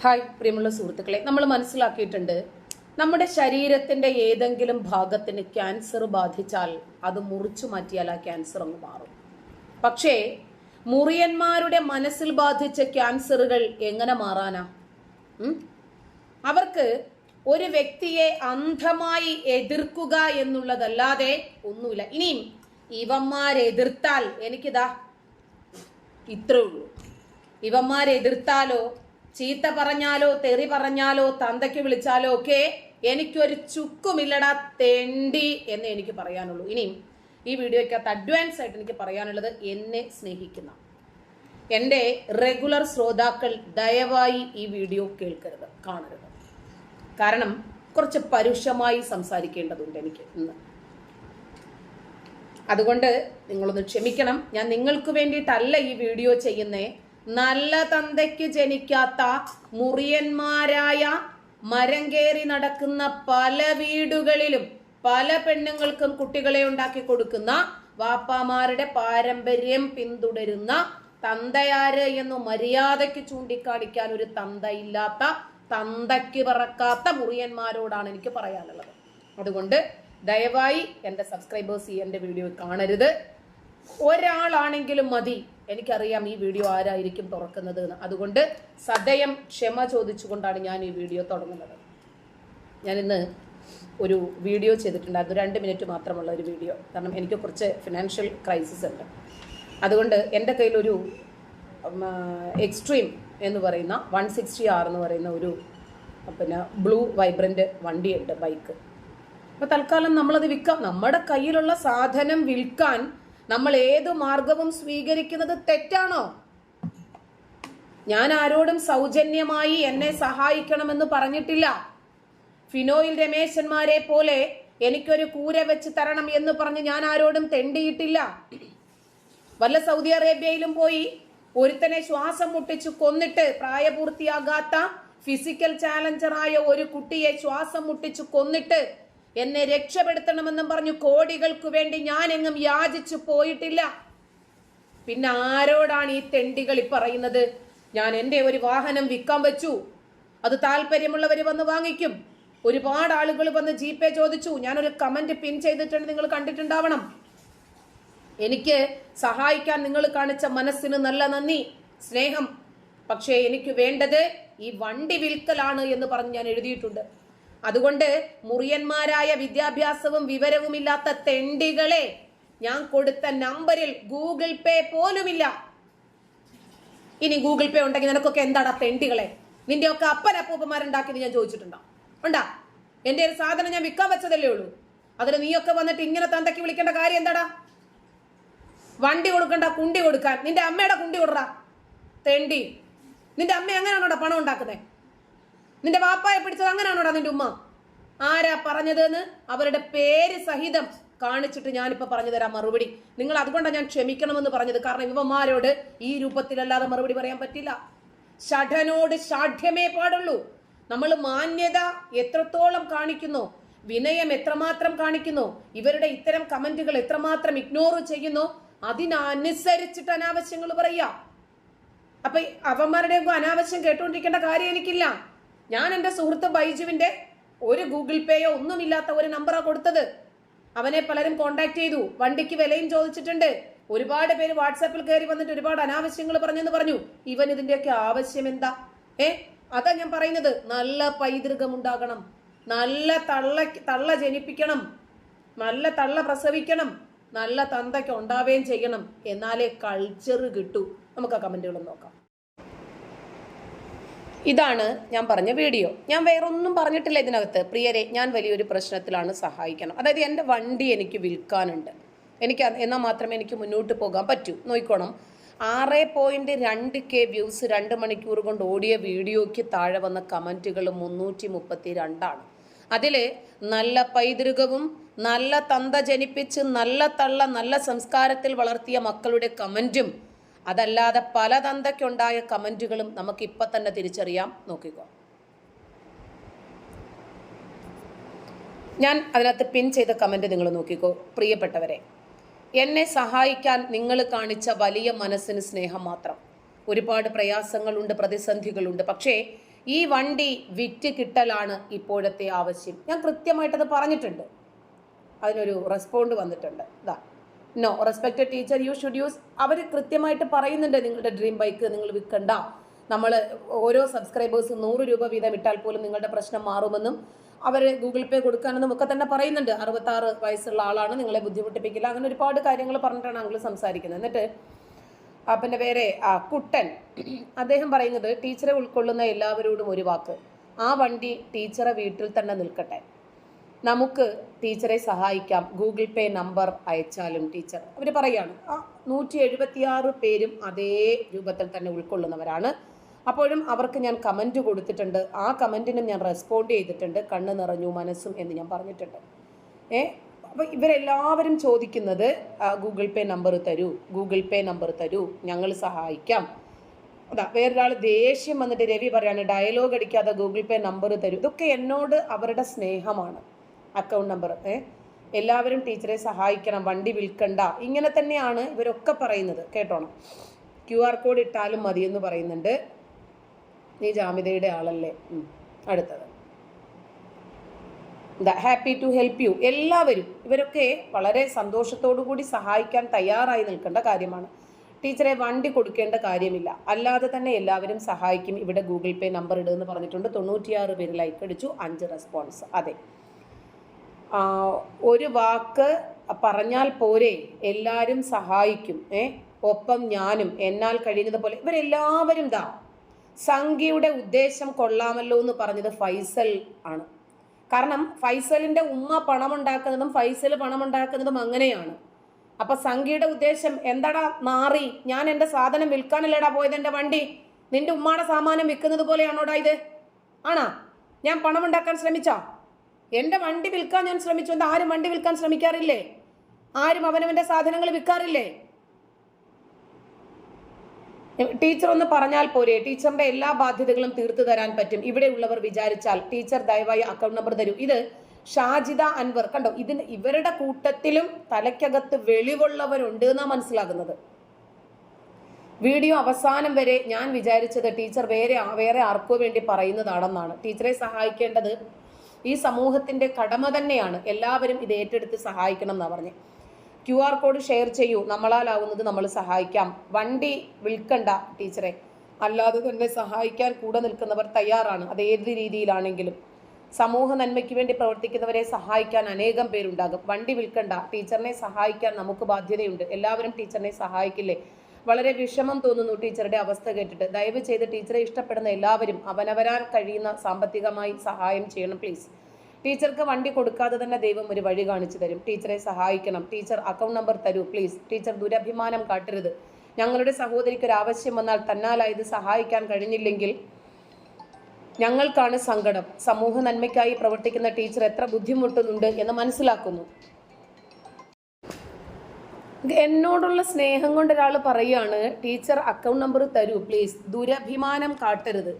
Hi പ്രിയമുള്ള സുഹൃത്തുക്കളെ, നമ്മൾ മനസ്സിലാക്കിയിട്ടുണ്ട് നമ്മുടെ ശരീരത്തിന്റെ ഏതെങ്കിലും ഭാഗത്തിന് ക്യാൻസർ ബാധിച്ചാൽ അത് മുറിച്ചു മാറ്റിയാൽ ആ ക്യാൻസർ അങ്ങ് മാറും. പക്ഷേ മുറിയന്മാരുടെ മനസ്സിൽ ബാധിച്ച ക്യാൻസറുകൾ എങ്ങനെ മാറാനാ? അവർക്ക് ഒരു വ്യക്തിയെ അന്ധമായി എതിർക്കുക എന്നുള്ളതല്ലാതെ ഒന്നുമില്ല. ഇനിയും ഇവന്മാരെതിർത്താൽ എനിക്കിതാ ഇത്രേ ഉള്ളൂ. ഇവന്മാരെതിർത്താലോ ചീത്ത പറഞ്ഞാലോ തെറി പറഞ്ഞാലോ തന്തയ്ക്ക് വിളിച്ചാലോ ഒക്കെ എനിക്കൊരു ചുക്കുമില്ലടാ തെണ്ടി എന്ന് എനിക്ക് പറയാനുള്ളൂ. ഇനിയും ഈ വീഡിയോയ്ക്കകത്ത് അഡ്വാൻസ് ആയിട്ട് എനിക്ക് പറയാനുള്ളത്, എന്നെ സ്നേഹിക്കുന്ന എൻ്റെ റെഗുലർ ശ്രോതാക്കൾ ദയവായി ഈ വീഡിയോ കേൾക്കരുത്, കാണരുത്. കാരണം കുറച്ച് പരുഷമായി സംസാരിക്കേണ്ടതുണ്ട് എനിക്ക് ഇന്ന്. അതുകൊണ്ട് നിങ്ങളൊന്ന് ക്ഷമിക്കണം. ഞാൻ നിങ്ങൾക്ക് വേണ്ടിയിട്ടല്ല ഈ വീഡിയോ ചെയ്യുന്നേ. നല്ല തന്തയ്ക്ക് ജനിക്കാത്ത മുറിയന്മാരായ മരം കയറി നടക്കുന്ന പല വീടുകളിലും പല പെണ്ണുങ്ങൾക്കും കുട്ടികളെ ഉണ്ടാക്കി കൊടുക്കുന്ന വാപ്പാമാരുടെ പാരമ്പര്യം പിന്തുടരുന്ന തന്തയാര് എന്ന് മര്യാദയ്ക്ക് ചൂണ്ടിക്കാണിക്കാൻ ഒരു തന്തയില്ലാത്ത, തന്തയ്ക്ക് പറക്കാത്ത മുറിയന്മാരോടാണ് എനിക്ക് പറയാനുള്ളത്. അതുകൊണ്ട് ദയവായി എൻ്റെ സബ്സ്ക്രൈബേഴ്സ് ഈ എൻ്റെ വീഡിയോ കാണരുത്. ഒരാളാണെങ്കിലും മതി. എനിക്കറിയാം ഈ വീഡിയോ ആരായിരിക്കും തുറക്കുന്നത് എന്ന്. അതുകൊണ്ട് സദയം ക്ഷമ ചോദിച്ചുകൊണ്ടാണ് ഞാൻ ഈ വീഡിയോ തുടങ്ങുന്നത്. ഞാനിന്ന് ഒരു വീഡിയോ ചെയ്തിട്ടുണ്ട്. അത് 2 മിനിറ്റ് മാത്രമുള്ള ഒരു വീഡിയോ. കാരണം എനിക്ക് കുറച്ച് ഫിനാൻഷ്യൽ ക്രൈസിസ് ഉണ്ട്. അതുകൊണ്ട് എൻ്റെ കയ്യിലൊരു എക്സ്ട്രീം എന്ന് പറയുന്ന 160R എന്ന് പറയുന്ന ഒരു ബ്ലൂ വൈബ്രൻ്റ് വണ്ടിയുണ്ട്, ബൈക്ക്. അപ്പോൾ തൽക്കാലം നമ്മളത് വിൽക്കാം. നമ്മുടെ കയ്യിലുള്ള സാധനം വിൽക്കാൻ നമ്മൾ ഏത് മാർഗവും സ്വീകരിക്കുന്നത് തെറ്റാണോ? ഞാൻ ആരോടും സൗജന്യമായി എന്നെ സഹായിക്കണമെന്ന് പറഞ്ഞിട്ടില്ല. ഫിനോയിൽ രമേശന്മാരെ പോലെ എനിക്കൊരു കൂര വെച്ച് തരണം എന്ന് പറഞ്ഞ് ഞാൻ ആരോടും തെണ്ടിയിട്ടില്ല. വല്ല സൗദി അറേബ്യയിലും പോയി ഒരുത്തനെ ശ്വാസം മുട്ടിച്ചു കൊന്നിട്ട്, പ്രായപൂർത്തിയാകാത്ത ഫിസിക്കൽ ചാലഞ്ചറായ ഒരു കുട്ടിയെ ശ്വാസം മുട്ടിച്ചു കൊന്നിട്ട് എന്നെ രക്ഷപ്പെടുത്തണമെന്നും പറഞ്ഞു കോടികൾക്ക് വേണ്ടി ഞാൻ എങ്ങും യാചിച്ചു പോയിട്ടില്ല. പിന്നെ ആരോടാണ് ഈ തെണ്ടികൾ പറയുന്നത്? ഞാൻ എൻ്റെ ഒരു വാഹനം വിൽക്കാൻ വെച്ചു, അത് താല്പര്യമുള്ളവർ വന്ന് വാങ്ങിക്കും. ഒരുപാട് ആളുകൾ വന്ന് ജിപേ ചോദിച്ചു. ഞാനൊരു കമന്റ് പിൻ ചെയ്തിട്ടുണ്ട്, നിങ്ങൾ കണ്ടിട്ടുണ്ടാവണം. എനിക്ക് സഹായിക്കാൻ നിങ്ങൾ കാണിച്ച മനസ്സിന് നല്ല നന്ദി, സ്നേഹം. പക്ഷേ എനിക്ക് വേണ്ടത് ഈ വണ്ടി വിൽക്കലാണ് എന്ന് പറഞ്ഞ് ഞാൻ എഴുതിയിട്ടുണ്ട്. അതുകൊണ്ട് മുറിയന്മാരായ വിദ്യാഭ്യാസവും വിവരവും ഇല്ലാത്ത തെണ്ടികളെ, ഞാൻ കൊടുത്ത നമ്പറിൽ ഗൂഗിൾ പേ പോലുമില്ല. ഇനി ഗൂഗിൾ പേ ഉണ്ടെങ്കിൽ നിനക്കൊക്കെ എന്താടാ തെണ്ടികളെ? നിന്റെ ഒക്കെ അപ്പനപ്പൂപ്പന്മാരുണ്ടാക്കിയത് ഞാൻ ചോദിച്ചിട്ടുണ്ടോ? ഉണ്ടാ? എന്റെ ഒരു സാധനം ഞാൻ വിൽക്കാൻ വെച്ചതല്ലേ ഉള്ളൂ. അതിന് നീയൊക്കെ വന്നിട്ട് ഇങ്ങനെ തന്തയ്ക്ക് വിളിക്കേണ്ട കാര്യം എന്താടാ? വണ്ടി കൊടുക്കണ്ട, കുണ്ടി കൊടുക്കാൻ. നിന്റെ അമ്മയുടെ കുണ്ടി കൊടുറാ തെണ്ടി. നിന്റെ അമ്മ എങ്ങനെയാണോടാ പണം ഉണ്ടാക്കുന്നത്? നിന്റെ വാപ്പായെ പിടിച്ചത് അങ്ങനെയാണോടാ നിന്റെ ഉമ്മ? ആരാ പറഞ്ഞതെന്ന് അവരുടെ പേര് സഹിതം കാണിച്ചിട്ട് ഞാനിപ്പോ പറഞ്ഞു തരാം മറുപടി. നിങ്ങൾ അതുകൊണ്ടാണ് ഞാൻ ക്ഷമിക്കണമെന്ന് പറഞ്ഞത്. കാരണം ഇവന്മാരോട് ഈ രൂപത്തിലല്ലാതെ മറുപടി പറയാൻ പറ്റില്ല. ഷഠനോട് ഷാഠ്യമേ പാടുള്ളൂ. നമ്മൾ മാന്യത എത്രത്തോളം കാണിക്കുന്നു, വിനയം എത്രമാത്രം കാണിക്കുന്നു, ഇവരുടെ ഇത്തരം കമന്റുകൾ എത്രമാത്രം ഇഗ്നോർ ചെയ്യുന്നു, അതിനനുസരിച്ചിട്ട് അനാവശ്യങ്ങൾ പറയാ. അപ്പൊ അവന്മാരുടെ അനാവശ്യം കേട്ടുകൊണ്ടിരിക്കേണ്ട കാര്യം എനിക്കില്ല. ഞാൻ എൻ്റെ സുഹൃത്ത് ബൈജുവിന്റെ ഒരു ഗൂഗിൾ പേയോ ഒന്നുമില്ലാത്ത ഒരു നമ്പറാണ് കൊടുത്തത്. അവനെ പലരും കോണ്ടാക്ട് ചെയ്തു, വണ്ടിക്ക് വിലയും ചോദിച്ചിട്ടുണ്ട്. ഒരുപാട് പേര് വാട്സാപ്പിൽ കയറി വന്നിട്ട് ഒരുപാട് അനാവശ്യങ്ങൾ പറഞ്ഞെന്ന് പറഞ്ഞു. ഇവൻ ഇതിന്റെയൊക്കെ ആവശ്യം എന്താ? അതാ ഞാൻ പറയുന്നത്. നല്ല പൈതൃകം ഉണ്ടാകണം, നല്ല തള്ള ജനിപ്പിക്കണം, നല്ല തള്ള പ്രസവിക്കണം, നല്ല തന്തയ്ക്ക് ഉണ്ടാവുകയും ചെയ്യണം. എന്നാലേ കൾച്ചർ കിട്ടൂ. നമുക്ക് ആ കമന്റുകളും നോക്കാം. ഇതാണ് ഞാൻ പറഞ്ഞ വീഡിയോ. ഞാൻ വേറൊന്നും പറഞ്ഞിട്ടില്ല ഇതിനകത്ത്. പ്രിയരെ, ഞാൻ വലിയൊരു പ്രശ്നത്തിലാണ്, സഹായിക്കണം. അതായത് എൻ്റെ വണ്ടി എനിക്ക് വിൽക്കാനുണ്ട്. എന്നാൽ മാത്രമേ എനിക്ക് മുന്നോട്ട് പോകാൻ പറ്റൂ. നോക്കിക്കോണം, 6.2K വ്യൂസ് 2 മണിക്കൂർ കൊണ്ട് ഓടിയ വീഡിയോയ്ക്ക് താഴെ വന്ന കമൻറ്റുകൾ 332 അതിൽ നല്ല പൈതൃകവും നല്ല തന്ത ജനിപ്പിച്ച് നല്ല തള്ള നല്ല സംസ്കാരത്തിൽ വളർത്തിയ മക്കളുടെ കമൻറ്റും അതല്ലാതെ പല തന്തയ്ക്കുണ്ടായ കമന്റുകളും നമുക്ക് ഇപ്പൊ തന്നെ തിരിച്ചറിയാം. നോക്കിക്കോ, ഞാൻ അതിനകത്ത് പിൻ ചെയ്ത കമന്റ് നിങ്ങൾ നോക്കിക്കോ. പ്രിയപ്പെട്ടവരെ, എന്നെ സഹായിക്കാൻ നിങ്ങൾ കാണിച്ച വലിയ മനസ്സിന് സ്നേഹം മാത്രം. ഒരുപാട് പ്രയാസങ്ങളുണ്ട്, പ്രതിസന്ധികളുണ്ട്. പക്ഷേ ഈ വണ്ടി വിറ്റ് കിട്ടലാണ് ഇപ്പോഴത്തെ ആവശ്യം. ഞാൻ കൃത്യമായിട്ടത് പറഞ്ഞിട്ടുണ്ട്. അതിനൊരു റെസ്പോണ്ട് വന്നിട്ടുണ്ട്. ഇതാ, no respected teacher, you should use. അവർ കൃത്യമായിട്ട് പറയുന്നുണ്ട്, നിങ്ങളുടെ ഡ്രീം ബൈക്ക് നിങ്ങൾ വിൽക്കണ്ട, നമ്മൾ ഓരോ സബ്സ്ക്രൈബേഴ്സ് 100 രൂപ വീതം ഇട്ടാൽ പോലും നിങ്ങളുടെ പ്രശ്നം മാറുമെന്നും അവർ ഗൂഗിൾ പേ കൊടുക്കാനെന്നും ഒക്കെ തന്നെ പറയുന്നുണ്ട്. 66 വയസ്സുള്ള ആളാണ്, നിങ്ങളെ ബുദ്ധിമുട്ടിപ്പിക്കില്ല, അങ്ങനെ ഒരുപാട് കാര്യങ്ങൾ പറഞ്ഞിട്ടാണ് അങ്കിൾ സംസാരിക്കുന്നത്. എന്നിട്ട് പിന്നെ വേറെ കുട്ടൻ അദ്ദേഹം പറയുന്നത്, ടീച്ചറെ ഉൾക്കൊള്ളുന്ന എല്ലാവരോടും ഒരു വാക്ക്, ആ വണ്ടി ടീച്ചറെ വീട്ടിൽ തന്നെ നിൽക്കട്ടെ, നമുക്ക് ടീച്ചറെ സഹായിക്കാം, ഗൂഗിൾ പേ നമ്പർ അയച്ചാലും ടീച്ചർ. അവർ പറയാണ് 176 പേരും അതേ രൂപത്തിൽ തന്നെ ഉൾക്കൊള്ളുന്നവരാണ്. അപ്പോഴും അവർക്ക് ഞാൻ കമൻറ്റ് കൊടുത്തിട്ടുണ്ട്, ആ കമൻറ്റിനും ഞാൻ റെസ്പോണ്ട് ചെയ്തിട്ടുണ്ട്, കണ്ണ് നിറഞ്ഞു മനസ്സും എന്ന് ഞാൻ പറഞ്ഞിട്ടുണ്ട്. അപ്പോൾ ഇവരെല്ലാവരും ചോദിക്കുന്നത് ഗൂഗിൾ പേ നമ്പർ തരൂ, ഗൂഗിൾ പേ നമ്പർ തരൂ, ഞങ്ങൾ സഹായിക്കാം. അതാ വേറൊരാൾ ദേഷ്യം വന്നിട്ട് രവി പറയാണ്, ഡയലോഗ് അടിക്കാതെ ഗൂഗിൾ പേ നമ്പർ തരൂ. ഇതൊക്കെ എന്നോട് അവരുടെ സ്നേഹമാണ്. അക്കൗണ്ട് നമ്പർ എല്ലാവരും ടീച്ചറെ സഹായിക്കണം, വണ്ടി വിൽക്കണ്ട, ഇങ്ങനെ തന്നെയാണ് ഇവരൊക്കെ പറയുന്നത്. കേട്ടോണം. QR കോഡ് ഇട്ടാലും മതിയെന്ന് പറയുന്നുണ്ട്. നീ ജാമിതയുടെ ആളല്ലേ. അടുത്തത് ഹാപ്പി ടു ഹെൽപ്പ് യു. എല്ലാവരും ഇവരൊക്കെ വളരെ സന്തോഷത്തോടു കൂടി സഹായിക്കാൻ തയ്യാറായി നിൽക്കേണ്ട കാര്യമാണ്. ടീച്ചറെ വണ്ടി കൊടുക്കേണ്ട കാര്യമില്ല, അല്ലാതെ തന്നെ എല്ലാവരും സഹായിക്കും, ഇവിടെ ഗൂഗിൾ പേ നമ്പർ ഇടുമെന്ന് പറഞ്ഞിട്ടുണ്ട്. 96 പേര് ലൈക്ക് അടിച്ചു, 5 റെസ്പോൺസ്. അതെ, ഒരു വാക്ക് പറഞ്ഞാൽ പോരെ, എല്ലാവരും സഹായിക്കും, ഒപ്പം ഞാനും എന്നാൽ കഴിയുന്നത് പോലെ. ഇവരെല്ലാവരും സംഖ്യയുടെ ഉദ്ദേശം കൊള്ളാമല്ലോ എന്ന് പറഞ്ഞത് ഫൈസൽ ആണ്. കാരണം ഫൈസലിൻ്റെ ഉമ്മ പണമുണ്ടാക്കുന്നതും ഫൈസൽ പണമുണ്ടാക്കുന്നതും അങ്ങനെയാണ്. അപ്പം സംഖ്യയുടെ ഉദ്ദേശം എന്താടാ മാറി, ഞാൻ എൻ്റെ സാധനം വിൽക്കാനല്ലേടാ പോയത്, എൻ്റെ വണ്ടി നിൻ്റെ ഉമ്മാടെ സാമാനം വിൽക്കുന്നത് പോലെയാണോടാ ഇത്? ആണാ? ഞാൻ പണമുണ്ടാക്കാൻ ശ്രമിച്ചോ? എൻ്റെ വണ്ടി വിൽക്കാൻ ഞാൻ ശ്രമിച്ചു. എന്താ ആരും വണ്ടി വിൽക്കാൻ ശ്രമിക്കാറില്ലേ? ആരും അവനവൻ്റെ സാധനങ്ങൾ വിൽക്കാറില്ലേ? ടീച്ചർ ഒന്ന് പറഞ്ഞാൽ പോരെ, ടീച്ചറിന്റെ എല്ലാ ബാധ്യതകളും തീർത്തു തരാൻ പറ്റും, ഇവിടെയുള്ളവർ വിചാരിച്ചാൽ. ടീച്ചർ ദയവായി അക്കൗണ്ട് നമ്പർ തരൂ. ഇത് ഷാജിദ അൻവർ. കണ്ടോ, ഇതിന് ഇവരുടെ കൂട്ടത്തിലും തലയ്ക്കകത്ത് വെളിവുള്ളവരുണ്ട് എന്നാണ് മനസ്സിലാകുന്നത്. വീഡിയോ അവസാനം വരെ ഞാൻ വിചാരിച്ചത് ടീച്ചർ വേറെ ആർക്കോ വേണ്ടി പറയുന്നതാണെന്നാണ്. ടീച്ചറെ സഹായിക്കേണ്ടത് ഈ സമൂഹത്തിന്റെ കടമ തന്നെയാണ്. എല്ലാവരും ഇത് ഏറ്റെടുത്ത് സഹായിക്കണം എന്നാണ് പറഞ്ഞത്. QR കോഡ് ഷെയർ ചെയ്യൂ, നമ്മളാലാവുന്നത് നമ്മൾ സഹായിക്കാം. വണ്ടി വിൽക്കണ്ട ടീച്ചറെ, അല്ലാതെ തന്നെ സഹായിക്കാൻ കൂടെ നിൽക്കുന്നവർ തയ്യാറാണ്, അത് ഏത് രീതിയിലാണെങ്കിലും. സമൂഹ നന്മയ്ക്ക് വേണ്ടി പ്രവർത്തിക്കുന്നവരെ സഹായിക്കാൻ അനേകം പേരുണ്ടാകും. വണ്ടി വിൽക്കണ്ട, ടീച്ചറിനെ സഹായിക്കാൻ നമുക്ക് ബാധ്യതയുണ്ട്. എല്ലാവരും ടീച്ചറിനെ സഹായിക്കില്ലേ? വളരെ വിഷമം തോന്നുന്നു ടീച്ചറുടെ അവസ്ഥ കേട്ടിട്ട്. ദയവ് ചെയ്ത് ടീച്ചറെ ഇഷ്ടപ്പെടുന്ന എല്ലാവരും അവനവരാൻ കഴിയുന്ന സാമ്പത്തികമായി സഹായം ചെയ്യണം പ്ലീസ്. ടീച്ചർക്ക് വണ്ടി കൊടുക്കാതെ തന്നെ ദൈവം ഒരു വഴി കാണിച്ചു തരും. ടീച്ചറെ സഹായിക്കണം. ടീച്ചർ അക്കൗണ്ട് നമ്പർ തരൂ പ്ലീസ്. ടീച്ചർ ദുരഭിമാനം കാട്ടരുത്. ഞങ്ങളുടെ സഹോദരിക്ക് ഒരു ആവശ്യം വന്നാൽ തന്നാലായത് സഹായിക്കാൻ കഴിഞ്ഞില്ലെങ്കിൽ ഞങ്ങൾക്കാണ് സങ്കടം. സമൂഹ നന്മയ്ക്കായി പ്രവർത്തിക്കുന്ന ടീച്ചർ എത്ര ബുദ്ധിമുട്ടുന്നുണ്ട് എന്ന് മനസ്സിലാക്കുന്നു. എന്നോടുള്ള സ്നേഹം കൊണ്ട് ഒരാൾ പറയുകയാണ്, ടീച്ചർ അക്കൗണ്ട് നമ്പർ തരൂ പ്ലീസ്, ദുരഭിമാനം കാട്ടരുത്.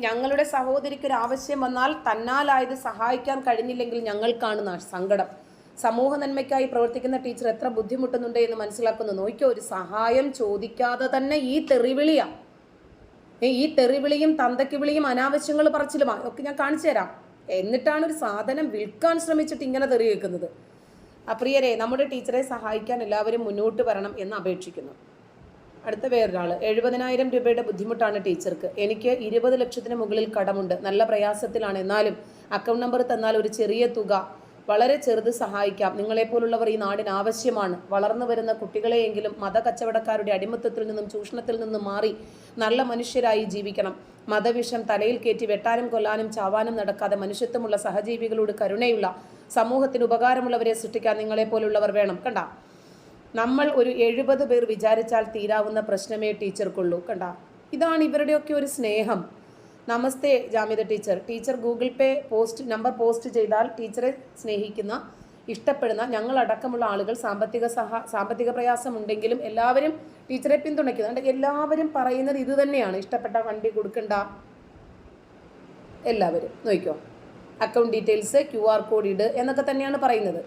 ഞങ്ങളുടെ സഹോദരിക്ക് ഒരു ആവശ്യം വന്നാൽ തന്നാലായത് സഹായിക്കാൻ കഴിഞ്ഞില്ലെങ്കിൽ ഞങ്ങൾക്കാണ് സങ്കടം. സമൂഹ നന്മയ്ക്കായി പ്രവർത്തിക്കുന്ന ടീച്ചർ എത്ര ബുദ്ധിമുട്ടുന്നുണ്ട് എന്ന് മനസ്സിലാക്കുന്നു. നോക്കിയോ, ഒരു സഹായം ചോദിക്കാതെ തന്നെ ഈ തെറിവിളിയാണ്. ഈ തെറിവിളിയും തന്തയ്ക്ക് വിളിയും അനാവശ്യങ്ങൾ പറച്ചിലുമാണ് ഒക്കെ ഞാൻ കാണിച്ചു തരാം. എന്നിട്ടാണ് ഒരു സാധനം വിൽക്കാൻ ശ്രമിച്ചിട്ട് ഇങ്ങനെ തെറി വെക്കുന്നത്. പ്രിയരെ, നമ്മുടെ ടീച്ചറെ സഹായിക്കാൻ എല്ലാവരും മുന്നോട്ട് വരണം എന്ന് അപേക്ഷിക്കുന്നു. അടുത്ത വേറൊരാൾ, 70,000 രൂപയുടെ ബുദ്ധിമുട്ടാണ് ടീച്ചർക്ക്. എനിക്ക് 20 ലക്ഷത്തിന് മുകളിൽ കടമുണ്ട്, നല്ല പ്രയാസത്തിലാണ്. എന്നാലും അക്കൗണ്ട് നമ്പർ തന്നാൽ ഒരു ചെറിയ തുക, വളരെ ചെറുത് സഹായിക്കാം. നിങ്ങളെപ്പോലുള്ളവർ ഈ നാടിന് ആവശ്യമാണ്. വളർന്നു വരുന്ന കുട്ടികളെയെങ്കിലും മതകച്ചവടക്കാരുടെ അടിമത്തത്തിൽ നിന്നും ചൂഷണത്തിൽ നിന്നും മാറി നല്ല മനുഷ്യരായി ജീവിക്കണം. മതവിഷം തലയിൽ കയറ്റി വെട്ടാനും കൊല്ലാനും ചാവാനും നടക്കാതെ മനുഷ്യത്വമുള്ള സഹജീവികളോട് കരുണയുള്ള സമൂഹത്തിന് ഉപകാരമുള്ളവരെ സൃഷ്ടിക്കാൻ നിങ്ങളെപ്പോലുള്ളവർ വേണം. കണ്ട, നമ്മൾ ഒരു 70 പേർ വിചാരിച്ചാൽ തീരാവുന്ന പ്രശ്നമേ ടീച്ചർക്കുള്ളൂ. കണ്ട, ഇതാണ് ഇവരുടെയൊക്കെ ഒരു സ്നേഹം. നമസ്തേ Jamitha teacher. Teacher Google Pay number post ചെയ്താൽ ടീച്ചറെ സ്നേഹിക്കുന്ന ഇഷ്ടപ്പെടുന്ന ഞങ്ങളടക്കമുള്ള ആളുകൾ സാമ്പത്തിക പ്രയാസമുണ്ടെങ്കിലും എല്ലാവരും ടീച്ചറെ പിന്തുണയ്ക്കുന്നുണ്ട്. എല്ലാവരും പറയുന്നത് ഇത് തന്നെയാണ്, ഇഷ്ടപ്പെട്ട വണ്ടി കൊടുക്കണ്ട. എല്ലാവരും നോക്കിക്കോ, അക്കൗണ്ട് ഡീറ്റെയിൽസ് QR കോഡ് ഇട് എന്നൊക്കെ തന്നെയാണ് പറയുന്നത്.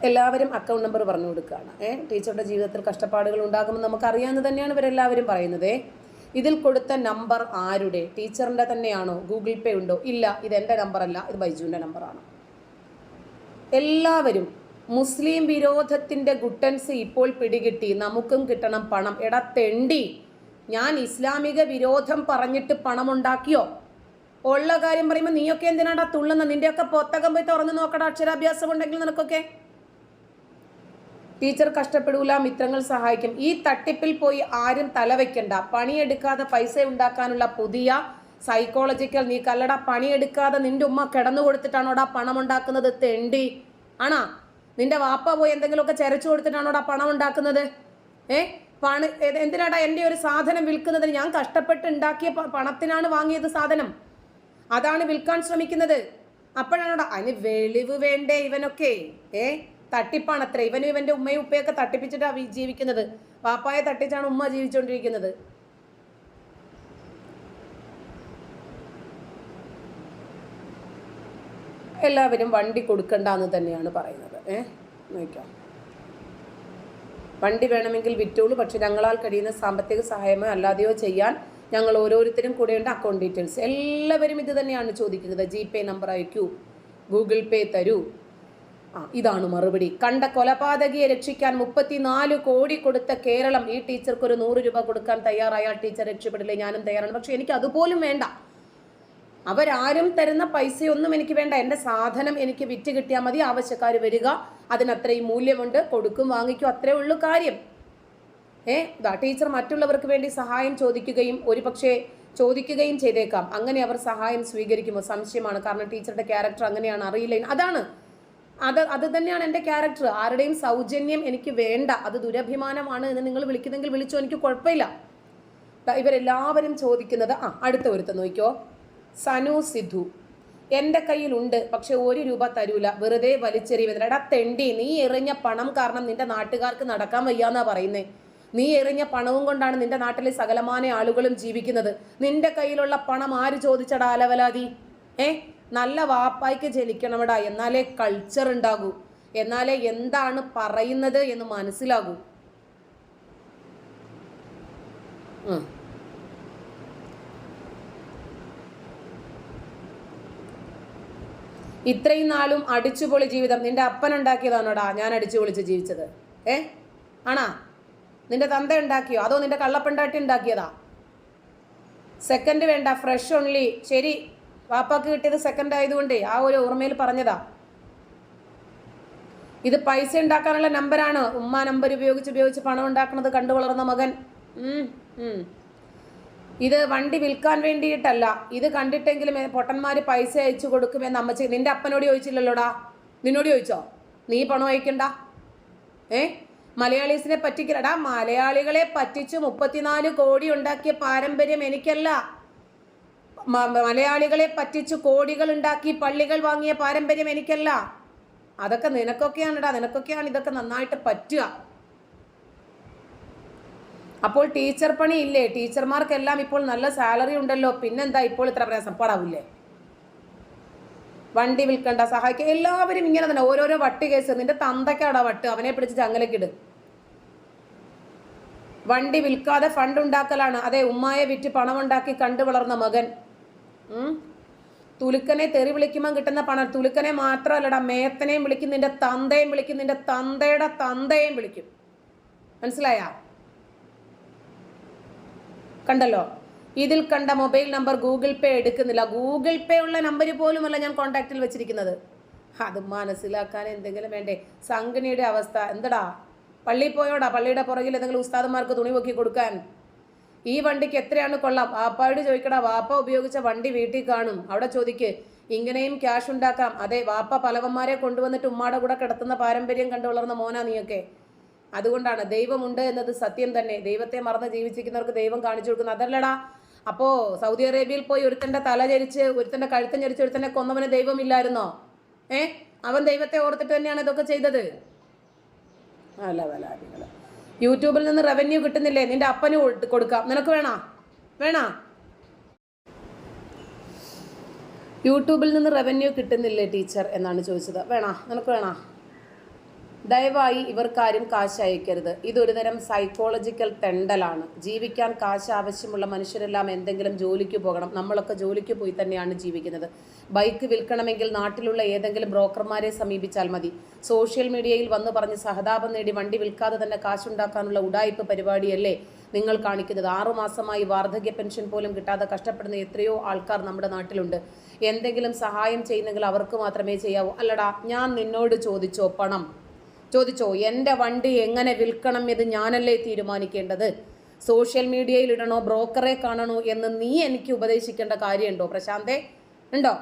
എല്ലാവരും അക്കൗണ്ട് നമ്പർ പറഞ്ഞു കൊടുക്കുകയാണ്. ടീച്ചറുടെ ജീവിതത്തിൽ കഷ്ടപ്പാടുകൾ ഉണ്ടാകുമെന്ന് നമുക്കറിയാമെന്ന് തന്നെയാണ് ഇവരെല്ലാവരും പറയുന്നത്. ഇതിൽ കൊടുത്ത നമ്പർ ആരുടെ? ടീച്ചറിൻ്റെ തന്നെയാണോ? ഗൂഗിൾ പേ ഉണ്ടോ? ഇല്ല, ഇതെൻ്റെ നമ്പറല്ല, ഇത് ബൈജുവിൻ്റെ നമ്പറാണ്. എല്ലാവരും മുസ്ലിം വിരോധത്തിൻ്റെ ഗുട്ടൻസ് ഇപ്പോൾ പിടികിട്ടി. നമുക്കും കിട്ടണം പണം. എടാ തെണ്ടി, ഞാൻ ഇസ്ലാമിക വിരോധം പറഞ്ഞിട്ട് പണമുണ്ടാക്കിയോ? ഉള്ള കാര്യം പറയുമ്പോൾ നീയൊക്കെ എന്തിനാടാ തുള്ളുന്ന? നിന്റെയൊക്കെ പുസ്തകം പോയി തുറന്നു നോക്കടാ, അക്ഷരാഭ്യാസം ഉണ്ടെങ്കിൽ നിനക്കൊക്കെ. ടീച്ചർ കഷ്ടപ്പെടൂല, മിത്രങ്ങൾ സഹായിക്കും. ഈ തട്ടിപ്പിൽ പോയി ആരും തലവെക്കണ്ട. പണിയെടുക്കാതെ പൈസ ഉണ്ടാക്കാനുള്ള പുതിയ സൈക്കോളജിക്കൽ നീ കല്ലട. പണിയെടുക്കാതെ നിന്റെ ഉമ്മ കിടന്നു കൊടുത്തിട്ടാണോടാ പണം ഉണ്ടാക്കുന്നത്? തെണ്ടി ആണാ? നിന്റെ വാപ്പ പോയി എന്തെങ്കിലുമൊക്കെ ചരച്ചു കൊടുത്തിട്ടാണോടാ പണം ഉണ്ടാക്കുന്നത്? എന്തിനാടാ എൻ്റെ ഒരു സാധനം വിൽക്കുന്നതിന്? ഞാൻ കഷ്ടപ്പെട്ട് ഉണ്ടാക്കിയ പണത്തിനാണ് വാങ്ങിയത് സാധനം, അതാണ് വിൽക്കാൻ ശ്രമിക്കുന്നത്. അപ്പോഴാണോടാ അതിന് വെളിവ് വേണ്ടേ? ഇവനൊക്കെ തട്ടിപ്പാണത്ര. ഇവനും ഇവൻ്റെ ഉമ്മയും ഉപ്പയൊക്കെ തട്ടിപ്പിച്ചിട്ടാണ് ജീവിക്കുന്നത്. വാപ്പായെ തട്ടിച്ചാണ് ഉമ്മ ജീവിച്ചുകൊണ്ടിരിക്കുന്നത്. എല്ലാവരും വണ്ടി കൊടുക്കണ്ട എന്ന് തന്നെയാണ് പറയുന്നത്. നോക്കാം, വണ്ടി വേണമെങ്കിൽ വിറ്റോളൂ, പക്ഷെ ഞങ്ങളാൽ കഴിയുന്ന സാമ്പത്തിക സഹായമോ അല്ലാതെയോ ചെയ്യാൻ ഞങ്ങൾ ഓരോരുത്തരും കൂടെയുണ്ട്. അക്കൗണ്ട് ഡീറ്റെയിൽസ് എല്ലാവരും ഇത് തന്നെയാണ് ചോദിക്കുന്നത്. GPay നമ്പർ അയക്കൂ, ഗൂഗിൾ പേ തരൂ. ഇതാണ് മറുപടി. കണ്ട കൊലപാതകിയെ രക്ഷിക്കാൻ 34 കോടി കൊടുത്ത കേരളം ഈ ടീച്ചർക്ക് ഒരു 100 രൂപ കൊടുക്കാൻ തയ്യാറായാൽ ടീച്ചർ രക്ഷപ്പെടില്ലേ? ഞാനും തയ്യാറാണ്. പക്ഷെ എനിക്ക് അതുപോലും വേണ്ട. അവരാരും തരുന്ന പൈസയൊന്നും എനിക്ക് വേണ്ട. എൻ്റെ സാധനം എനിക്ക് വിറ്റ് കിട്ടിയാൽ മതി. ആവശ്യക്കാർ വരിക, അതിനത്രയും മൂല്യമുണ്ട്, കൊടുക്കും വാങ്ങിക്കും, അത്രേ ഉള്ളൂ കാര്യം. ടീച്ചർ മറ്റുള്ളവർക്ക് വേണ്ടി സഹായം ചോദിക്കുകയും ഒരുപക്ഷെ ചോദിക്കുകയും ചെയ്തേക്കാം. അങ്ങനെ അവർ സഹായം സ്വീകരിക്കുമോ? സംശയമാണ്. കാരണം ടീച്ചറുടെ ക്യാരക്ടർ അങ്ങനെയാണ്. അറിയില്ല, അതാണ് അത് തന്നെയാണ് എൻ്റെ ക്യാരക്ടർ. ആരുടെയും സൗജന്യം എനിക്ക് വേണ്ട. അത് ദുരഭിമാനമാണ് എന്ന് നിങ്ങൾ വിളിക്കുന്നെങ്കിൽ വിളിച്ചോ, എനിക്ക് കുഴപ്പമില്ല. ഇവരെല്ലാവരും ചോദിക്കുന്നത് അടുത്ത ഒരുത്ത നോക്കിയോ. സനു സിദ്ധു, എൻ്റെ കയ്യിലുണ്ട്, പക്ഷെ 1 രൂപ തരൂല, വെറുതെ വലിച്ചെറിയുന്നത്. എടാ തെണ്ടി, നീ എറിഞ്ഞ പണം കാരണം നിന്റെ നാട്ടുകാർക്ക് നടക്കാൻ വയ്യാന്നാ പറയുന്നേ. നീ എറിഞ്ഞ പണവും കൊണ്ടാണ് നിന്റെ നാട്ടിലെ സകലമാന ആളുകളും ജീവിക്കുന്നത്. നിന്റെ കയ്യിലുള്ള പണം ആര് ചോദിച്ചടാ അലവലാതി? നല്ല വാപ്പായ്ക്ക് ജനിക്കണമടാ, എന്നാലേ കൾച്ചർ ഉണ്ടാകൂ, എന്നാലേ എന്താണ് പറയുന്നത് എന്ന് മനസ്സിലാകൂ. ഇത്രയും നാളും അടിച്ചുപൊളി ജീവിതം നിന്റെ അപ്പൻ ഉണ്ടാക്കിയതാണോടാ ഞാൻ അടിച്ചുപൊളിച്ച് ജീവിച്ചത്? ആണാ? നിന്റെ തന്ത ഉണ്ടാക്കിയോ? അതോ നിന്റെ കള്ളപ്പെണ്ടാട്ടി ഉണ്ടാക്കിയതാ? സെക്കൻഡ് വേണ്ട, ഫ്രഷ് ഓൺലി. ശരി, വാപ്പാക്ക് കിട്ടിയത് സെക്കൻഡ് ആയതുകൊണ്ട് ആ ഒരു ഓർമ്മയിൽ പറഞ്ഞതാ. ഇത് പൈസ ഉണ്ടാക്കാനുള്ള നമ്പറാണ്. ഉമ്മ നമ്പർ ഉപയോഗിച്ച് പണം ഉണ്ടാക്കുന്നത് കണ്ടു വളർന്ന മകൻ. ഇത് വണ്ടി വിൽക്കാൻ വേണ്ടിയിട്ടല്ല. ഇത് കണ്ടിട്ടെങ്കിലും പൊട്ടന്മാര് പൈസ അയച്ചു കൊടുക്കുമെന്ന് അമ്മച്ചി. നിന്റെ അപ്പനോട് ചോദിച്ചില്ലല്ലോടാ? നിന്നോട് ചോദിച്ചോ? നീ പണം അയക്കണ്ട. മലയാളീസിനെ പറ്റിക്കലടാ. മലയാളികളെ പറ്റിച്ച് 34 കോടി ഉണ്ടാക്കിയ പാരമ്പര്യം എനിക്കല്ല. മലയാളികളെ പറ്റിച്ച് കോടികൾ ഉണ്ടാക്കി പള്ളികൾ വാങ്ങിയ പാരമ്പര്യം എനിക്കല്ല. അതൊക്കെ നിനക്കൊക്കെയാണെടാ. നിനക്കൊക്കെയാണ് ഇതൊക്കെ നന്നായിട്ട് പറ്റുക. അപ്പോൾ ടീച്ചർ പണി ഇല്ലേ? ടീച്ചർമാർക്കെല്ലാം ഇപ്പോൾ നല്ല സാലറി ഉണ്ടല്ലോ, പിന്നെന്താ ഇപ്പോൾ ഇത്ര പ്രയാസം? പാടാവില്ലേ? വണ്ടി വിൽക്കണ്ട, സഹായിക്കുക. എല്ലാവരും ഇങ്ങനെ തന്നെ ഓരോരോ വട്ടി കേസ്. നിന്റെ തന്തയ്ക്കാടാ വട്ട്, അവനെ പിടിച്ച് ചങ്ങലക്കിട്. വണ്ടി വിൽക്കാതെ ഫണ്ട് ഉണ്ടാക്കലാണ്. അതെ, ഉമ്മായെ വിറ്റ് പണമുണ്ടാക്കി കണ്ടു വളർന്ന മകൻ. തുലുക്കനെ തെറി വിളിക്കുമ്പോൾ കിട്ടുന്ന പണം. തുലുക്കനെ മാത്രമല്ലടാ, മേത്തനെയും വിളിക്കും, നിന്റെ തന്തയും വിളിക്കും, നിന്റെ തന്തയുടെ തന്തയും വിളിക്കും. മനസ്സിലായ? കണ്ടല്ലോ, ഇതിൽ കണ്ട മൊബൈൽ നമ്പർ ഗൂഗിൾ പേ എടുക്കുന്നില്ല. ഗൂഗിൾ പേ ഉള്ള നമ്പർ പോലുമല്ല ഞാൻ കോണ്ടാക്റ്റിൽ വെച്ചിരിക്കുന്നത്. അത് മനസ്സിലാക്കാൻ എന്തെങ്കിലും വേണ്ടേ? സംഘടനയുടെ അവസ്ഥ എന്തടാ? പള്ളിയിൽ പോയോടാ? പള്ളിയുടെ പുറകിൽ എന്തെങ്കിലും ഉസ്താദന്മാർക്ക് തുണി പൊക്കി കൊടുക്കാൻ? ഈ വണ്ടിക്ക് എത്രയാണ് കൊള്ളാം? വാപ്പായോട് ചോദിക്കടാ. വാപ്പ ഉപയോഗിച്ച വണ്ടി വീട്ടിൽ കാണും, അവിടെ ചോദിക്ക്. ഇങ്ങനെയും ക്യാഷ് ഉണ്ടാക്കാം. അതെ, വാപ്പ പലവന്മാരെ കൊണ്ടുവന്നിട്ട് ഉമ്മാടെ കൂടെ കിടത്തുന്ന പാരമ്പര്യം കണ്ടു വളർന്ന മോനാ നീയൊക്കെ. അതുകൊണ്ടാണ് ദൈവമുണ്ട് എന്നത് സത്യം തന്നെ. ദൈവത്തെ മറന്ന് ജീവിച്ചിരിക്കുന്നവർക്ക് ദൈവം കാണിച്ചു കൊടുക്കുന്നത് അതല്ലടാ. അപ്പോൾ സൗദി അറേബ്യയിൽ പോയി ഒരുത്തൻ്റെ തല ചരിച്ച് ഒരുത്തൻ്റെ കഴുത്തം ചരിച്ച് ഒരുത്തനെ കൊന്നവന് ദൈവമില്ലായിരുന്നോ? അവൻ ദൈവത്തെ ഓർത്തിട്ട് തന്നെയാണ് ഇതൊക്കെ ചെയ്തത്. അല്ല വലാദികള. യൂട്യൂബിൽ നിന്ന് റവന്യൂ കിട്ടുന്നില്ലേ? നിന്റെ അപ്പന് കൊടുക്കാം. നിനക്ക് വേണാ? യൂട്യൂബിൽ നിന്ന് റവന്യൂ കിട്ടുന്നില്ലേ ടീച്ചർ എന്നാണ് ചോദിച്ചത്. നിനക്ക് വേണാ? ദയവായി ഇവർക്കാരും കാശ് അയക്കരുത്. ഇതൊരു തരം സൈക്കോളജിക്കൽ തെണ്ടലാണ്. ജീവിക്കാൻ കാശ് ആവശ്യമുള്ള മനുഷ്യരെല്ലാം എന്തെങ്കിലും ജോലിക്ക് പോകണം. നമ്മളൊക്കെ ജോലിക്ക് പോയി തന്നെയാണ് ജീവിക്കുന്നത്. ബൈക്ക് വിൽക്കണമെങ്കിൽ നാട്ടിലുള്ള ഏതെങ്കിലും ബ്രോക്കർമാരെ സമീപിച്ചാൽ മതി. സോഷ്യൽ മീഡിയയിൽ വന്നു പറഞ്ഞ് സഹതാപം നേടി വണ്ടി വിൽക്കാതെ തന്നെ കാശുണ്ടാക്കാനുള്ള ഉഡായിപ്പ് പരിപാടിയല്ലേ നിങ്ങൾ കാണിക്കുന്നത്? 6 മാസമായി വാർദ്ധക്യ പെൻഷൻ പോലും കിട്ടാതെ കഷ്ടപ്പെടുന്ന എത്രയോ ആൾക്കാർ നമ്മുടെ നാട്ടിലുണ്ട്. എന്തെങ്കിലും സഹായം ചെയ്യുന്നെങ്കിൽ അവർക്ക് മാത്രമേ ചെയ്യാവൂ. അല്ലടാ, ഞാൻ നിന്നോട് ചോദിച്ചോ എൻ്റെ വണ്ടി എങ്ങനെ വിൽക്കണം എന്ന് ഞാനല്ലേ തീരുമാനിക്കേണ്ടത്? സോഷ്യൽ മീഡിയയിൽ ഇടണോ, ബ്രോക്കറെ കാണണോ എന്ന് നീ എനിക്ക് ഉപദേശിക്കേണ്ട കാര്യമുണ്ടോ പ്രശാന്തേ? ഉണ്ടോ?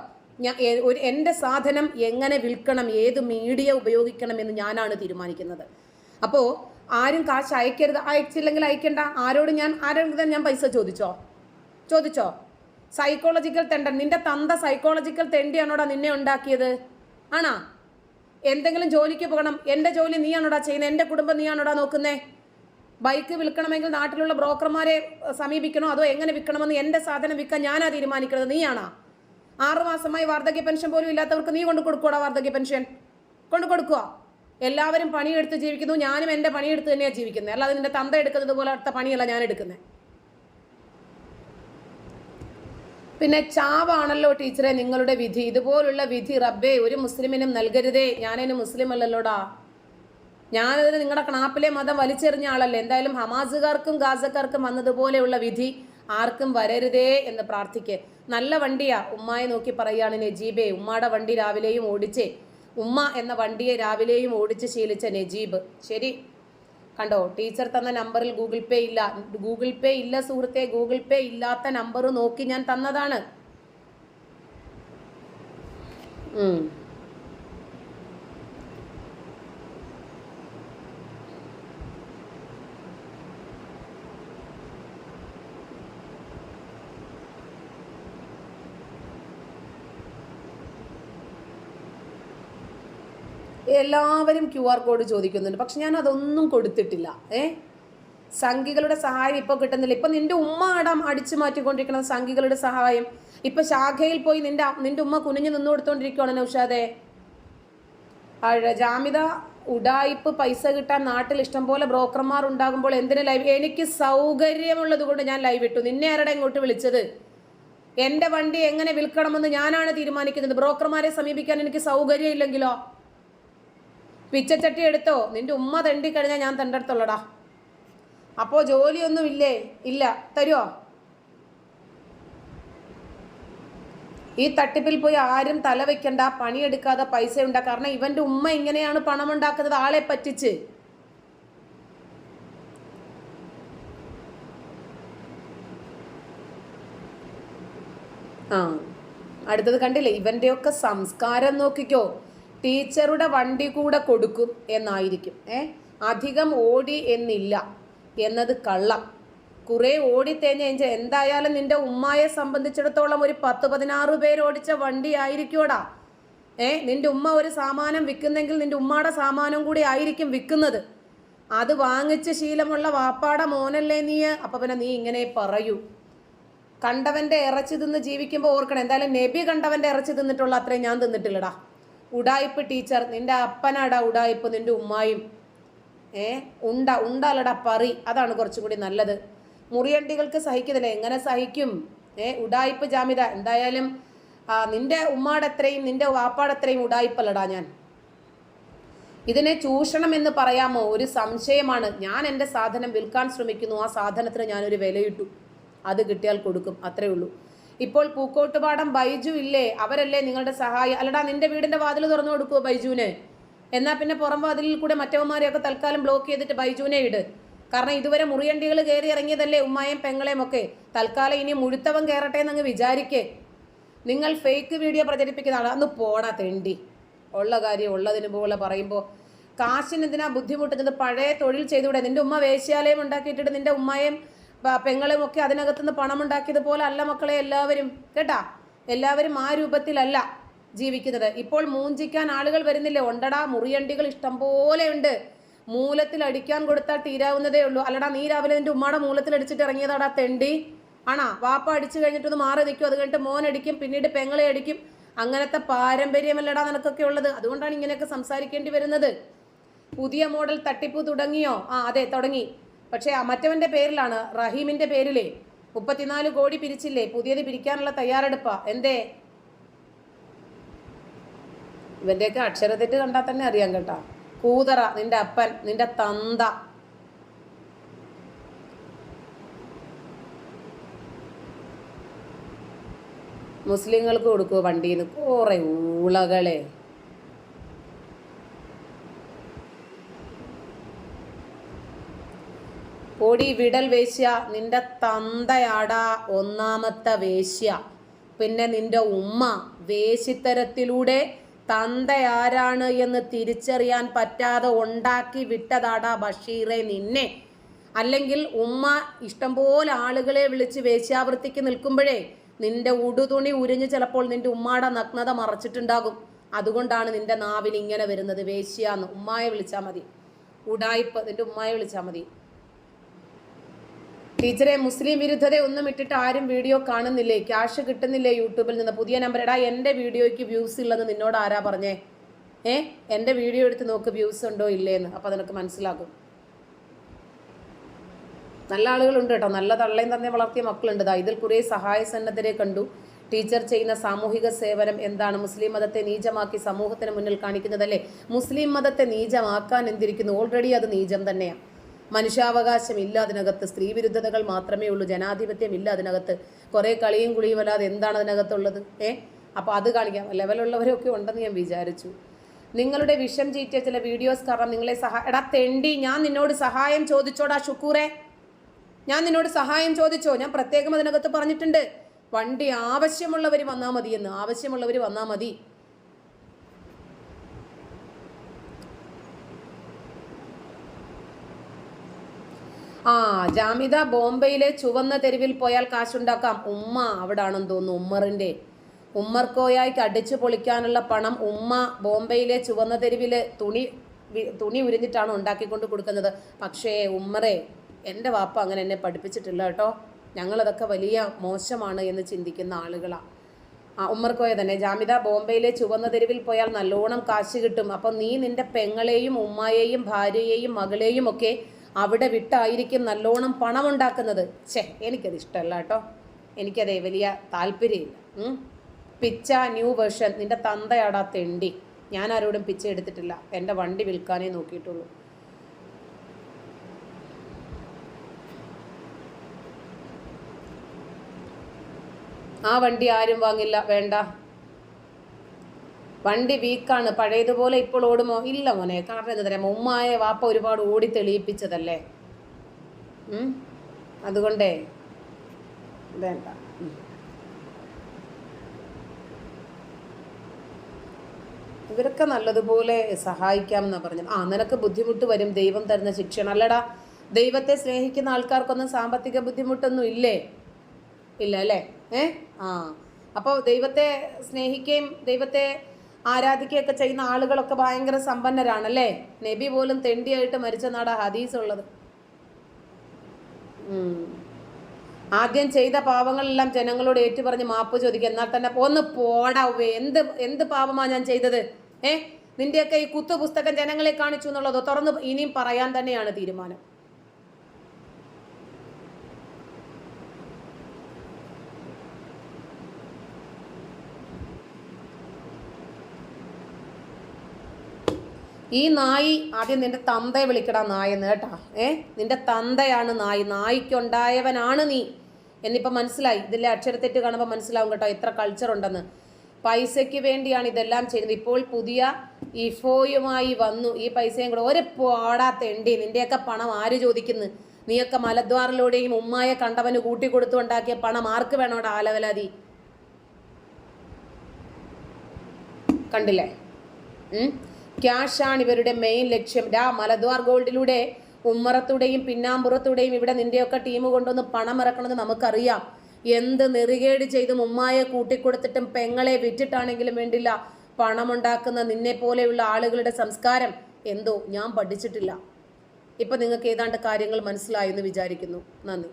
എൻ്റെ സാധനം എങ്ങനെ വിൽക്കണം, ഏത് മീഡിയ ഉപയോഗിക്കണം എന്ന് ഞാനാണ് തീരുമാനിക്കുന്നത്. അപ്പോൾ ആരും കാശ് അയക്കരുത്. അയച്ചില്ലെങ്കിൽ അയക്കണ്ട. ആരോടും ഞാൻ പൈസ ചോദിച്ചോ? സൈക്കോളജിക്കൽ തെണ്ടൻ. നിന്റെ തന്ത സൈക്കോളജിക്കൽ തെണ്ടിയാണോടാ നിന്നെ ഉണ്ടാക്കിയത്? ആണാ? എന്തെങ്കിലും ജോലിക്ക് പോകണം. എൻ്റെ ജോലി നീയാണോടാ ചെയ്യുന്നത്? എൻ്റെ കുടുംബം നീയാണോടാ നോക്കുന്നേ? ബൈക്ക് വിൽക്കണമെങ്കിൽ നാട്ടിലുള്ള ബ്രോക്കർമാരെ സമീപിക്കണോ അതോ എങ്ങനെ വിൽക്കണമെന്ന് എൻ്റെ സാധനം വിൽക്കാൻ ഞാനാ തീരുമാനിക്കുന്നത്? നീയാണാ? 6 മാസമായി വാർദ്ധക്യ പെൻഷൻ പോലും ഇല്ലാത്തവർക്ക് നീ കൊണ്ട് കൊടുക്കൂടാ? വാർദ്ധക്യ പെൻഷൻ കൊണ്ട് കൊടുക്കുക. എല്ലാവരും പണിയെടുത്ത് ജീവിക്കുന്നു. ഞാനും എൻ്റെ പണിയെടുത്ത് തന്നെയാണ് ജീവിക്കുന്നത്. അല്ലാതെ നിന്റെ തന്ത എടുക്കുന്നത് പോലെ അടുത്ത പണിയല്ല ഞാൻ എടുക്കുന്നത്. പിന്നെ ചാവാണല്ലോ ടീച്ചറെ നിങ്ങളുടെ വിധി. ഇതുപോലുള്ള വിധി റബ്ബേ ഒരു മുസ്ലിമിനും നൽകരുതേ. ഞാനതിന് മുസ്ലിം അല്ലല്ലോടാ. ഞാനതിന് നിങ്ങളുടെ ക്ലാപ്പിലെ മതം വലിച്ചെറിഞ്ഞ ആളല്ലേ. എന്തായാലും ഹമാസുകാർക്കും ഗാസക്കാർക്കും വന്നതുപോലെയുള്ള വിധി ആർക്കും വരരുതേ എന്ന് പ്രാർത്ഥിക്കേ. നല്ല വണ്ടിയാ. ഉമ്മായെ നോക്കി പറയുകയാണ് നജീബേ. ഉമ്മാടെ വണ്ടി രാവിലെയും ഓടിച്ചേ. ഉമ്മ എന്ന വണ്ടിയെ രാവിലെയും ഓടിച്ച് ശീലിച്ച നജീബ്. ശരി, കണ്ടോ? ടീച്ചർ തന്ന നമ്പറിൽ ഗൂഗിൾ പേ ഇല്ല സുഹൃത്തെ. ഗൂഗിൾ പേ ഇല്ലാത്ത നമ്പർ നോക്കി ഞാൻ തന്നതാണ്. എല്ലാവരും QR കോഡ് ചോദിക്കുന്നുണ്ട്. പക്ഷെ ഞാൻ അതൊന്നും കൊടുത്തിട്ടില്ല. സംഘികളുടെ സഹായം ഇപ്പോൾ കിട്ടുന്നില്ല. ഇപ്പം നിന്റെ ഉമ്മ അടിച്ചു മാറ്റിക്കൊണ്ടിരിക്കണം സംഘികളുടെ സഹായം. ഇപ്പം ശാഖയിൽ പോയി നിന്റെ ഉമ്മ കുനിഞ്ഞു നിന്ന് കൊടുത്തോണ്ടിരിക്കുകയാണ് നൗഷാദേ. ജാമിത ഉഡായിപ്പ് പൈസ കിട്ടാൻ നാട്ടിൽ ഇഷ്ടംപോലെ ബ്രോക്കർമാർ ഉണ്ടാകുമ്പോൾ എന്തിനു ലൈവ്? എനിക്ക് സൗകര്യമുള്ളത് കൊണ്ട് ഞാൻ ലൈവ് ഇട്ടു. നിന്നെ ആരുടെ ഇങ്ങോട്ട് വിളിച്ചത്? എൻ്റെ വണ്ടി എങ്ങനെ വിൽക്കണമെന്ന് ഞാനാണ് തീരുമാനിക്കുന്നത്. ബ്രോക്കർമാരെ സമീപിക്കാൻ എനിക്ക് സൗകര്യം ഇല്ലെങ്കിലോ? പിച്ചച്ചട്ടി എടുത്തോ? നിന്റെ ഉമ്മ തെണ്ടിക്കഴിഞ്ഞാൽ ഞാൻ തെണ്ടെടുത്തുള്ളടാ. അപ്പോൾ ജോലിയൊന്നും ഇല്ല തരുമോ? ഈ തട്ടിപ്പിൽ പോയി ആരും തല വെക്കണ്ട. പണിയെടുക്കാതെ പൈസ ഉണ്ടാ. കാരണം ഇവന്റെ ഉമ്മ ഇങ്ങനെയാണ് പണം ഉണ്ടാക്കുന്നത്, ആളെ പറ്റിച്ച്. അടുത്തത് കണ്ടില്ലേ? ഇവന്റെയൊക്കെ സംസ്കാരം നോക്കിക്കോ. ടീച്ചറുടെ വണ്ടി കൂടെ കൊടുക്കും എന്നായിരിക്കും. അധികം ഓടി എന്നില്ല എന്നത് കള്ളം. കുറേ ഓടിത്തേഞ്ഞ എന്തായാലും നിന്റെ ഉമ്മായെ സംബന്ധിച്ചിടത്തോളം ഒരു 10-16 പേര് ഓടിച്ച വണ്ടി ആയിരിക്കോടാ. നിന്റെ ഉമ്മ ഒരു സാമാനം വിൽക്കുന്നെങ്കിൽ നിന്റെ ഉമ്മാടെ സാമാനം കൂടി ആയിരിക്കും വിൽക്കുന്നത്. അത് വാങ്ങിച്ച ശീലമുള്ള വാപ്പാടെ മോനല്ലേ നീ? അപ്പം പിന്നെ നീ ഇങ്ങനെ പറയൂ. കണ്ടവൻ്റെ ഇറച്ചി തിന്ന് ജീവിക്കുമ്പോൾ ഓർക്കണം. എന്തായാലും നബി കണ്ടവൻ്റെ ഇറച്ചി തിന്നിട്ടുള്ള അത്രയും ഞാൻ തിന്നിട്ടില്ലടാ. ഉഡായിപ്പ് ടീച്ചർ, നിന്റെ അപ്പനാടാ ഉഡായിപ്പ്, നിന്റെ ഉമ്മായും. ഉണ്ടല്ലടാ പറി. അതാണ് കുറച്ചും കൂടി നല്ലത്. മുറിയണ്ടികൾക്ക് സഹിക്കുന്നില്ല. എങ്ങനെ സഹിക്കും? ഉഡായിപ്പ് ജാമിത. എന്തായാലും നിന്റെ ഉമ്മാടെ അത്രയും നിന്റെ വാപ്പാടെ അത്രയും ഉഡായിപ്പല്ലടാ ഞാൻ. ഇതിനെ ചൂഷണം എന്ന് പറയാമോ? ഒരു സംശയമാണ്. ഞാൻ എൻ്റെ സാധനം വിൽക്കാൻ ശ്രമിക്കുന്നു. ആ സാധനത്തിന് ഞാനൊരു വിലയിട്ടു. അത് കിട്ടിയാൽ കൊടുക്കും, അത്രേ ഉള്ളൂ. ഇപ്പോൾ പൂക്കോട്ടുപാടം ബൈജു ഇല്ലേ? അവരല്ലേ നിങ്ങളുടെ സഹായം? അല്ലടാ, നിന്റെ വീടിന്റെ വാതിൽ തുറന്നു കൊടുക്കുമോ ബൈജുവിന്? എന്നാൽ പിന്നെ പുറം വാതിലിൽ കൂടെ മറ്റവന്മാരെയൊക്കെ തൽക്കാലം ബ്ലോക്ക് ചെയ്തിട്ട് ബൈജുവിനെ ഇട്. കാരണം ഇതുവരെ മുറിയണ്ടികൾ കയറി ഇറങ്ങിയതല്ലേ ഉമ്മായും പെങ്ങളെയും ഒക്കെ. തൽക്കാലം ഇനി മുഴുത്തവൻ കയറട്ടെ എന്നങ്ങ് വിചാരിക്കേ. നിങ്ങൾ ഫേക്ക് വീഡിയോ പ്രചരിപ്പിക്കുന്ന ആളാ. അന്ന് പോടാ തെണ്ടി. ഉള്ള കാര്യം ഉള്ളതിന് പോലെ പറയുമ്പോൾ കാശിന് എന്തിനാ ബുദ്ധിമുട്ടുന്നത്? പഴയ തൊഴിൽ ചെയ്തുകൂടെ? നിന്റെ ഉമ്മ വേശ്യാലയം ഉണ്ടാക്കിയിട്ടിട്ട് നിന്റെ ഉമ്മയും പെങ്ങളും ഒക്കെ അതിനകത്തുനിന്ന് പണം ഉണ്ടാക്കിയതുപോലെ അല്ല മക്കളെ എല്ലാവരും. കേട്ടാ, എല്ലാവരും ആ രൂപത്തിലല്ല ജീവിക്കുന്നത്. ഇപ്പോൾ മൂഞ്ചിക്കാൻ ആളുകൾ വരുന്നില്ലേ? ഉണ്ടടാ, മുറിയണ്ടികൾ ഇഷ്ടം പോലെ ഉണ്ട്. മൂലത്തിൽ അടിക്കാൻ കൊടുത്താൽ തീരാവുന്നതേ ഉള്ളൂ. അല്ലടാ, നീ രാവിലെ നിന്റെ ഉമ്മയുടെ മൂലത്തിൽ അടിച്ചിട്ട് ഇറങ്ങിയതാടാ തെണ്ടി. ആണാ? വാപ്പ അടിച്ചു കഴിഞ്ഞിട്ടൊന്ന് മാറി നിൽക്കും. അത് കഴിഞ്ഞിട്ട് മോൻ അടിക്കും, പിന്നീട് പെങ്ങളെ അടിക്കും. അങ്ങനത്തെ പാരമ്പര്യമല്ലടാ നിനക്കൊക്കെ ഉള്ളത്. അതുകൊണ്ടാണ് ഇങ്ങനെയൊക്കെ സംസാരിക്കേണ്ടി വരുന്നത്. പുതിയ മോഡൽ തട്ടിപ്പ് തുടങ്ങിയോ? അതെ തുടങ്ങി. പക്ഷേ മറ്റവന്റെ പേരിലാണ്, റഹീമിന്റെ പേരിലേ 34 കോടി പിരിച്ചില്ലേ, പുതിയത് പിരിക്കാനുള്ള തയ്യാറെടുപ്പാ. എന്തേ? ഇവന്റെയൊക്കെ അക്ഷരത്തെറ്റ് കണ്ടാൽ തന്നെ അറിയാം കേട്ടാ. കൂതറ, നിന്റെ അപ്പൻ, നിന്റെ തന്ത. മുസ്ലിങ്ങൾക്ക് കൊടുക്കുമോ വണ്ടിന്ന്? കുറെ ഊളകളെ. പൊടി വിടൽ വേശ്യ, നിന്റെ തന്തയാടാ ഒന്നാമത്തെ വേശ്യ. പിന്നെ നിന്റെ ഉമ്മ വേശ്യത്തരത്തിലൂടെ തന്തയാരാണ് എന്ന് തിരിച്ചറിയാൻ പറ്റാതെ ഉണ്ടാക്കി വിട്ടതാടാ ബഷീറെ നിന്നെ. അല്ലെങ്കിൽ ഉമ്മ ഇഷ്ടംപോലെ ആളുകളെ വിളിച്ച് വേശ്യാവൃത്തിക്ക് നിൽക്കുമ്പോഴേ നിന്റെ ഉടുതുണി ഉരിഞ്ഞ് ചിലപ്പോൾ നിന്റെ ഉമ്മാടെ നഗ്നത മറച്ചിട്ടുണ്ടാകും. അതുകൊണ്ടാണ് നിന്റെ നാവിൽ ഇങ്ങനെ വരുന്നത് വേശ്യാന്ന്. ഉമ്മായെ വിളിച്ചാൽ മതി. ഉടായിപ്പ്, നിന്റെ ഉമ്മായെ വിളിച്ചാൽ മതി. ടീച്ചറെ, മുസ്ലിം വിരുദ്ധത ഒന്നും ഇട്ടിട്ട് ആരും വീഡിയോ കാണുന്നില്ലേ? ക്യാഷ് കിട്ടുന്നില്ലേ യൂട്യൂബിൽ നിന്ന്? പുതിയ നമ്പർ. എടാ, എൻ്റെ വീഡിയോയ്ക്ക് വ്യൂസ് ഇല്ലെന്ന് നിന്നോട് ആരാ പറഞ്ഞേ? എൻ്റെ വീഡിയോ എടുത്ത് നോക്ക് വ്യൂസ് ഉണ്ടോ ഇല്ലേന്ന്. അപ്പോൾ നിനക്ക് മനസ്സിലാകും. നല്ല ആളുകളുണ്ട് കേട്ടോ, നല്ല തള്ളയും തന്നെ വളർത്തിയ മക്കളുണ്ട്. ഇതിൽ കുറേ സഹായ സന്നദ്ധരെ കണ്ടു. ടീച്ചർ ചെയ്യുന്ന സാമൂഹിക സേവനം എന്താണ്? മുസ്ലിം മതത്തെ നീചമാക്കി സമൂഹത്തിന് മുന്നിൽ കാണിക്കുന്നതല്ലേ? മുസ്ലിം മതത്തെ നീചമാക്കാൻ എന്തിരിക്കുന്നു? ഓൾറെഡി അത് നീചം തന്നെയാണ്. മനുഷ്യാവകാശം ഇല്ല അതിനകത്ത്, സ്ത്രീ വിരുദ്ധതകൾ മാത്രമേ ഉള്ളൂ, ജനാധിപത്യം ഇല്ല അതിനകത്ത്, കുറേ കളിയും കുളിയും അല്ലാതെ എന്താണ് അതിനകത്തുള്ളത്? അപ്പോൾ അത് കാണിക്കാം. ലെവലുള്ളവരൊക്കെ ഉണ്ടെന്ന് ഞാൻ വിചാരിച്ചു. നിങ്ങളുടെ വിഷം ചീറ്റിയ ചില വീഡിയോസ് കാരണം നിങ്ങളെ എടാ തെണ്ടി, ഞാൻ നിന്നോട് സഹായം ചോദിച്ചോടാ ഷുക്കൂറെ, ഞാൻ നിന്നോട് സഹായം ചോദിച്ചോ? ഞാൻ പ്രത്യേകം അതിനകത്ത് പറഞ്ഞിട്ടുണ്ട്, വണ്ടി ആവശ്യമുള്ളവർ വന്നാൽ മതി എന്ന്. ആവശ്യമുള്ളവർ വന്നാൽ മതി. ജാമിദ, ബോംബെയിലെ ചുവന്ന തെരുവിൽ പോയാൽ കാശുണ്ടാക്കാം. ഉമ്മ അവിടെ ആണെന്ന് തോന്നുന്നു, ഉമ്മറിൻ്റെ. ഉമ്മർക്കോയായിക്ക് അടിച്ചു പൊളിക്കാനുള്ള പണം ഉമ്മ ബോംബെയിലെ ചുവന്ന തെരുവിൽ തുണി ഉരിഞ്ഞിട്ടാണ് ഉണ്ടാക്കിക്കൊണ്ട് കൊടുക്കുന്നത്. പക്ഷേ ഉമ്മറെ, എൻ്റെ വാപ്പ അങ്ങനെ എന്നെ പഠിപ്പിച്ചിട്ടില്ല കേട്ടോ. ഞങ്ങളതൊക്കെ വലിയ മോശമാണ് എന്ന് ചിന്തിക്കുന്ന ആളുകളാണ്. ഉമ്മർക്കോയ തന്നെ. ജാമിദ, ബോംബെയിലെ ചുവന്ന തെരുവിൽ പോയാൽ നല്ലോണം കാശ് കിട്ടും. അപ്പം നീ നിൻ്റെ പെങ്ങളെയും ഉമ്മയെയും ഭാര്യയെയും മകളെയും ഒക്കെ അവിടെ വിട്ടായിരിക്കും നല്ലോണം പണം ഉണ്ടാക്കുന്നത്. എനിക്കത് ഇഷ്ടമല്ല കേട്ടോ, എനിക്കത് വലിയ താല്പര്യമില്ല. പിച്ച ന്യൂ വേർഷൻ, നിൻ്റെ തന്തയാടാ തെണ്ടി. ഞാൻ ആരോടും പിച്ച എടുത്തിട്ടില്ല, എൻ്റെ വണ്ടി വിൽക്കാനേ നോക്കിയിട്ടുള്ളൂ. ആ വണ്ടി ആരും വാങ്ങില്ല, വേണ്ട. വണ്ടി വീക്കാണ്, പഴയതുപോലെ ഇപ്പോൾ ഓടുമോ? ഇല്ല മോനെ. കാരണം എന്താ പറയുക, ഉമ്മായ വാപ്പ ഒരുപാട് ഓടി തെളിയിപ്പിച്ചതല്ലേ, അതുകൊണ്ടേ വേണ്ട. ഇവരൊക്കെ നല്ലതുപോലെ സഹായിക്കാം എന്നാ പറഞ്ഞു. നിനക്ക് ബുദ്ധിമുട്ട് വരും, ദൈവം തരുന്ന ശിക്ഷയാണ്. അല്ലടാ, ദൈവത്തെ സ്നേഹിക്കുന്ന ആൾക്കാർക്കൊന്നും സാമ്പത്തിക ബുദ്ധിമുട്ടൊന്നും ഇല്ലേ? ഇല്ല അല്ലേ? അപ്പോൾ ദൈവത്തെ സ്നേഹിക്കുകയും ദൈവത്തെ ആരാധിക്കുകയൊക്കെ ചെയ്യുന്ന ആളുകളൊക്കെ ഭയങ്കര സമ്പന്നരാണല്ലേ? നബി പോലും തെണ്ടിയായിട്ട് മരിച്ച നാടാ ഹദീസ് ഉള്ളത്. ആദ്യം ചെയ്ത പാവങ്ങളെല്ലാം ജനങ്ങളോട് ഏറ്റുപറഞ്ഞ് മാപ്പ് ചോദിക്കുക. എന്നാൽ തന്നെ ഒന്ന് പോടാവേ, എന്ത് പാപമാ ഞാൻ ചെയ്തത്? നിന്റെയൊക്കെ ഈ കുത്തു പുസ്തകം ജനങ്ങളെ കാണിച്ചു എന്നുള്ളതോ? തുറന്ന് ഇനിയും പറയാൻ തന്നെയാണ് തീരുമാനം. ഈ നായി ആദ്യം നിന്റെ തന്തയെ വിളിക്കടാ നായെന്ന് കേട്ടാ. നിന്റെ തന്തയാണ് നായി, നായിക്കുണ്ടായവനാണ് നീ എന്നിപ്പോൾ മനസ്സിലായി. ഇതിലെ അക്ഷരത്തെറ്റ് കാണുമ്പോൾ മനസ്സിലാവും കേട്ടോ എത്ര കൾച്ചർ ഉണ്ടെന്ന്. പൈസയ്ക്ക് വേണ്ടിയാണ് ഇതെല്ലാം ചെയ്യുന്നത്. ഇപ്പോൾ പുതിയ ഇഫോയുമായി വന്നു. ഈ പൈസയും കൂടെ ഒരു പോടാത്തെണ്ടി. നിന്റെയൊക്കെ പണം ആര് ചോദിക്കുന്നു? നീയൊക്കെ മലദ്വാറിലൂടെയും ഉമ്മായ കണ്ടവന് കൂട്ടിക്കൊടുത്തു ഉണ്ടാക്കിയ പണം ആർക്ക് വേണോടാ ആലവലാതി? കണ്ടില്ലേ? ക്യാഷാണ് ഇവരുടെ മെയിൻ ലക്ഷ്യം. മലദ്വാർ ഗോൾഡിലൂടെ ഉമ്മറത്തൂടെയും പിന്നാമ്പുറത്തൂടെയും ഇവിടെ നിന്റെയൊക്കെ ടീം കൊണ്ടുവന്ന് പണം ഇറക്കണമെന്ന് നമുക്കറിയാം. എന്ത് നെറുകേട് ചെയ്തും ഉമ്മായെ കൂട്ടിക്കൊടുത്തിട്ടും പെങ്ങളെ വിറ്റിട്ടാണെങ്കിലും വേണ്ടില്ല പണമുണ്ടാക്കുന്ന നിന്നെ പോലെയുള്ള ആളുകളുടെ സംസ്കാരം എന്തോ ഞാൻ പഠിച്ചിട്ടില്ല. ഇപ്പം നിങ്ങൾക്ക് ഏതാണ്ട് കാര്യങ്ങൾ മനസ്സിലായെന്ന് വിചാരിക്കുന്നു. നന്ദി.